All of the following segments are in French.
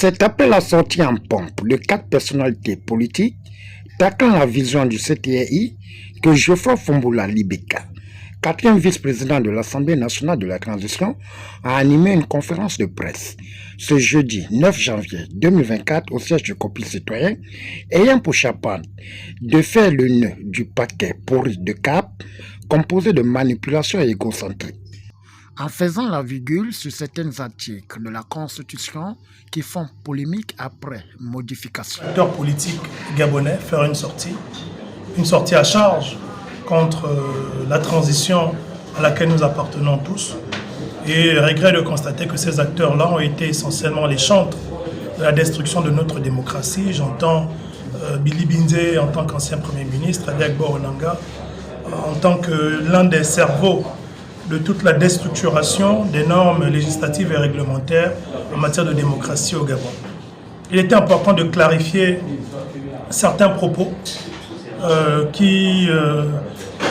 C'est après la sortie en pompe de 4 personnalités politiques taclant la vision du CTI que Geoffroy Fomboula Libeka, 4e vice-président de l'Assemblée nationale de la transition, a animé une conférence de presse ce jeudi 9 janvier 2024 au siège du COPIL citoyen, ayant pour chaperon de faire le nœud du paquet pourri de CAP composé de manipulations égocentriques. En faisant la virgule sur certains articles de la Constitution qui font polémique après modification. Acteurs politiques gabonais faire une sortie à charge contre la transition à laquelle nous appartenons tous. Et regret de constater que ces acteurs-là ont été essentiellement les chantres de la destruction de notre démocratie. J'entends Billy Binze en tant qu'ancien Premier ministre, Adegbo Onanga en tant que l'un des cerveaux de toute la déstructuration des normes législatives et réglementaires en matière de démocratie au Gabon. Il était important de clarifier certains propos qui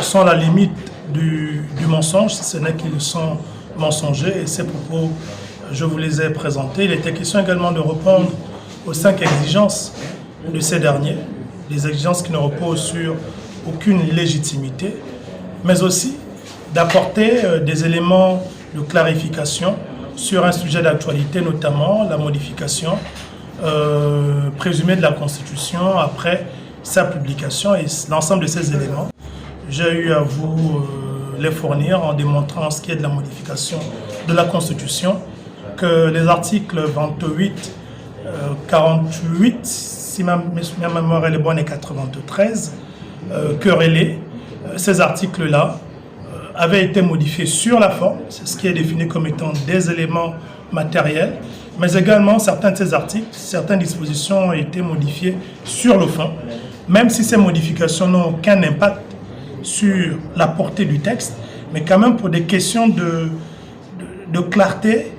sont la limite du mensonge, si ce n'est qu'ils sont mensongers, et ces propos, je vous les ai présentés. Il était question également de répondre aux 5 exigences de ces derniers, des exigences qui ne reposent sur aucune légitimité, mais aussi d'apporter des éléments de clarification sur un sujet d'actualité, notamment la modification présumée de la Constitution après sa publication. Et l'ensemble de ces éléments, j'ai eu à vous les fournir en démontrant ce qui est de la modification de la Constitution, que les articles 28, 48, si ma mémoire est bonne, et 93, querellés, ces articles-là avait été modifié sur la forme, c'est ce qui est défini comme étant des éléments matériels, mais également certains de ces articles, certaines dispositions ont été modifiées sur le fond, même si ces modifications n'ont aucun impact sur la portée du texte, mais quand même pour des questions de clarté,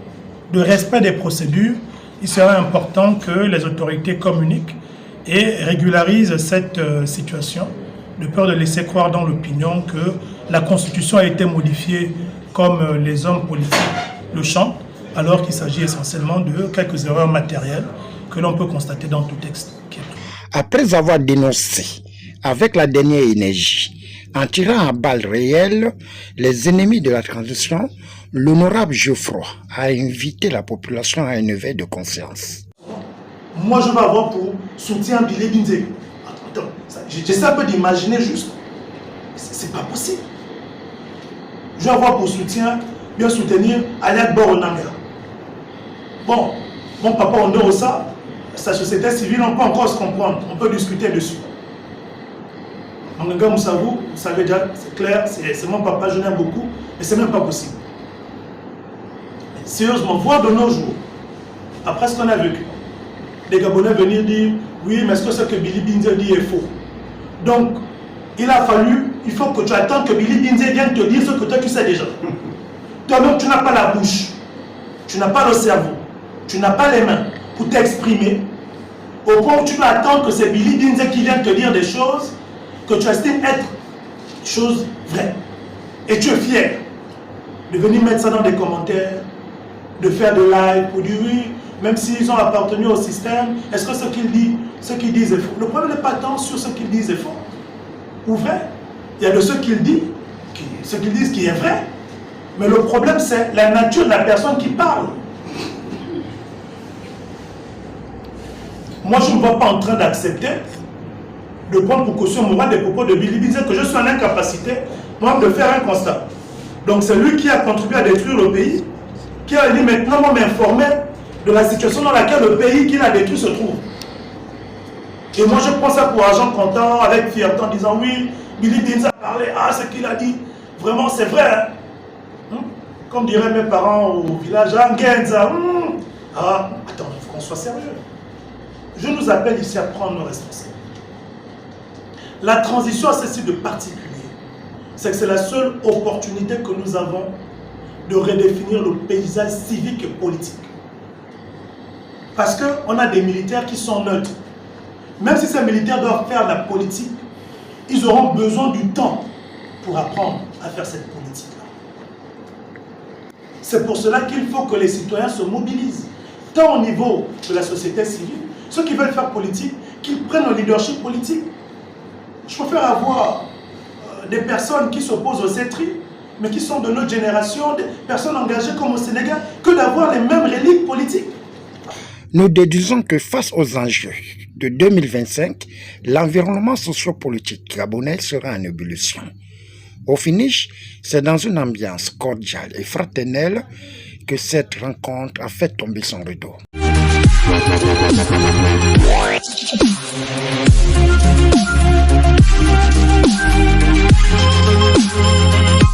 de respect des procédures, il serait important que les autorités communiquent et régularisent cette situation, de peur de laisser croire dans l'opinion que la Constitution a été modifiée comme les hommes politiques le chantent, alors qu'il s'agit essentiellement de quelques erreurs matérielles que l'on peut constater dans tout texte. Après avoir dénoncé avec la dernière énergie, en tirant à balles réelles les ennemis de la transition, l'honorable Geoffroy a invité la population à un éveil de conscience. Moi, je vais avoir pour soutien Billy Binze. Attends, j'essaie un peu d'imaginer juste. C'est pas possible. Je vais avoir pour soutien, bien soutenir Adegbo Onanga. Bon, mon papa Ondorosa, sa société civile, on peut encore se comprendre, on peut discuter dessus. Onanga Moussavou, vous savez déjà, c'est clair, c'est mon papa, je l'aime beaucoup, mais c'est même pas possible. Mais sérieusement, voir de nos jours, après ce qu'on a vécu, les Gabonais venir dire, oui, mais est-ce que ce que Billy Binze dit est faux? Donc, il faut que tu attendes que Billy Binze vienne te dire ce que toi tu sais déjà. Toi-même, tu n'as pas la bouche, tu n'as pas le cerveau, tu n'as pas les mains pour t'exprimer, au point où tu dois attendre que c'est Billy Binze qui vienne te dire des choses que tu estimes être choses vraies. Et tu es fier de venir mettre ça dans des commentaires, de faire des lives pour dire oui, même s'ils ont appartenu au système, est-ce que ce qu'ils disent est faux? Le problème n'est pas tant sur ce qu'ils disent est faux ou vrai. Il y a de ce qu'ils disent qui est vrai. Mais le problème, c'est la nature de la personne qui parle. Moi, je ne me vois pas en train d'accepter de prendre pour caution morale des propos de Billy Binze, que je suis en incapacité, moi, de faire un constat. Donc, c'est lui qui a contribué à détruire le pays, qui a dit maintenant m'informer de la situation dans laquelle le pays qu'il a détruit se trouve. Et moi, je prends ça pour argent comptant, avec fierté, en disant oui, Billy Binze a parlé, ce qu'il a dit, vraiment, c'est vrai. Hein? Comme diraient mes parents au village, attends, il faut qu'on soit sérieux. Je nous appelle ici à prendre nos responsabilités. La transition a ceci de particulier, c'est que c'est la seule opportunité que nous avons de redéfinir le paysage civique et politique. Parce qu'on a des militaires qui sont neutres. Même si ces militaires doivent faire la politique, ils auront besoin du temps pour apprendre à faire cette politique-là. C'est pour cela qu'il faut que les citoyens se mobilisent. tant au niveau de la société civile, ceux qui veulent faire politique, qu'ils prennent le leadership politique. Je préfère avoir des personnes qui s'opposent au CETRI, mais qui sont de notre génération, des personnes engagées comme au Sénégal, que d'avoir les mêmes reliques politiques. Nous déduisons que face aux enjeux de 2025, l'environnement sociopolitique gabonais sera en ébullition. Au finish, c'est dans une ambiance cordiale et fraternelle que cette rencontre a fait tomber son rideau.